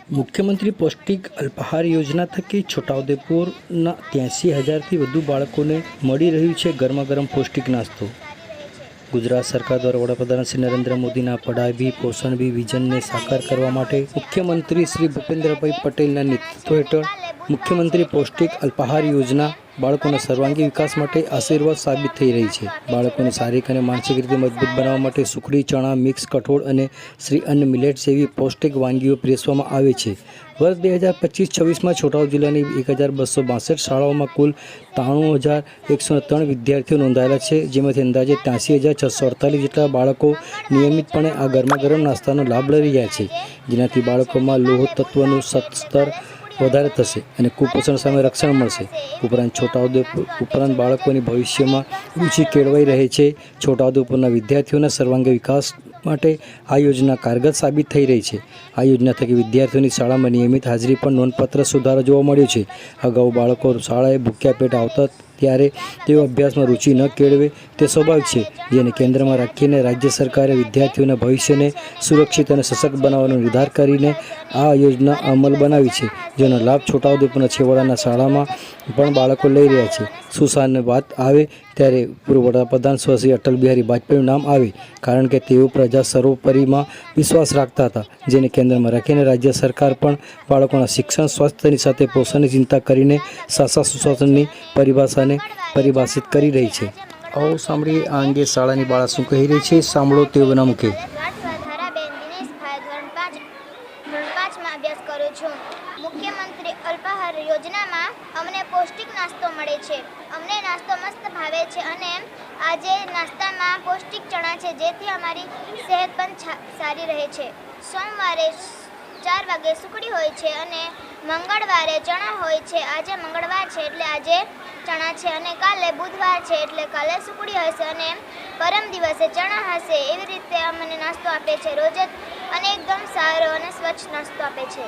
મુખ્યમંત્રી પૌષ્ટિક અલ્પાહાર યોજના થકી છોટાઉદેપુરના 83,000થી વધુ બાળકોને મળી રહ્યું છે ગરમાગરમ પૌષ્ટિક નાસ્તો। ગુજરાત સરકાર દ્વારા વડાપ્રધાન શ્રી નરેન્દ્ર મોદીના પઢાઈ ભી પોષણ ભી વિઝનને સાકાર કરવા માટે મુખ્યમંત્રી શ્રી ભૂપેન્દ્રભાઈ પટેલના નેતૃત્વ હેઠળ મુખ્યમંત્રી પૌષ્ટિક અલ્પાહાર યોજના બાળકોના સર્વાંગી વિકાસ માટે આશીર્વાદ સાબિત થઈ રહી છે। બાળકોને શારીરિક અને માનસિક રીતે મજબૂત બનાવવા માટે સુખડી, ચણા, મિક્સ કઠોળ અને શ્રી અન્ન મિલેટ્સ જેવી પૌષ્ટિક વાનગીઓ પીરસવામાં આવે છે। વર્ષ 2025-26માં છોટાઉદેપુર જિલ્લાની 1,262 શાળાઓમાં કુલ 93,103 વિદ્યાર્થીઓ નોંધાયેલા છે, જેમાંથી અંદાજે 83,648 જેટલા બાળકો નિયમિતપણે આ ગરમાગરમ નાસ્તાનો લાભ લઈ રહ્યા છે, જેનાથી બાળકોમાં લોહ તત્વનું સ્તર વધારે થશે અને કુપોષણ સામે રક્ષણ મળશે। ઉપરાંત બાળકોની ભવિષ્યમાં રુચિ કેળવાઈ રહે છે। છોટાઉદેપુરના વિદ્યાર્થીઓના સર્વાંગી વિકાસ માટે આ યોજના કારગર સાબિત થઈ રહી છે। આ યોજના થકી વિદ્યાર્થીઓની શાળામાં નિયમિત હાજરી પણ નોંધપાત્ર સુધારો જોવા મળ્યો છે। અગાઉ બાળકો શાળાએ ભૂખ્યા પેટ આવતા ત્યારે તેઓ અભ્યાસમાં રુચિ ન કેળવે તે સ્વાભાવિક છે, જેને કેન્દ્રમાં રાખીને રાજ્ય સરકારે વિદ્યાર્થીઓના ભવિષ્યને સુરક્ષિત અને સશક્ત બનાવવાનો નિર્ધાર કરીને આ યોજના અમલ બનાવી છે, જેનો લાભ છોટાઉદેપુરના છેવાડાના શાળામાં પણ બાળકો લઈ રહ્યા છે। સુશાસનની વાત આવે ત્યારે પૂર્વ વડાપ્રધાન શ્રી અટલ બિહારી વાજપેયીનું નામ આવે, કારણ કે તેઓ પ્રજા સર્વોપરીમાં વિશ્વાસ રાખતા હતા, જેને કેન્દ્રમાં રાખીને રાજ્ય સરકાર પણ બાળકોના શિક્ષણ, સ્વાસ્થ્યની સાથે પોષણની ચિંતા કરીને શાળા સુશાસનની પરિભાષાને પરિભાષિત કરી રહી છે। આવો સાંભળીએ આ અંગે શાળાની બાળા શું કહી રહી છે, સાંભળો તેઓના મુખે। મુખ્યમંત્રી અલ્પાહાર યોજનામાં અમને પૌષ્ટિક નાસ્તો મળે છે। અમને નાસ્તો મસ્ત ભાવે છે અને આજે નાસ્તામાં પૌષ્ટિક ચણા છે, જેથી અમારી સેહત પણ સારી રહે છે। સોમવારે 4 વાગે સુખડી હોય છે અને મંગળવારે ચણા હોય છે। આજે મંગળવાર છે એટલે આજે ચણા છે અને કાલે બુધવાર છે એટલે કાલે સુખડી હશે અને પરમ દિવસે ચણા હશે। એવી રીતે અમને નાસ્તો આપે છે રોજ જ, અને એકદમ સારો અને સ્વચ્છ નાસ્તો આપે છે।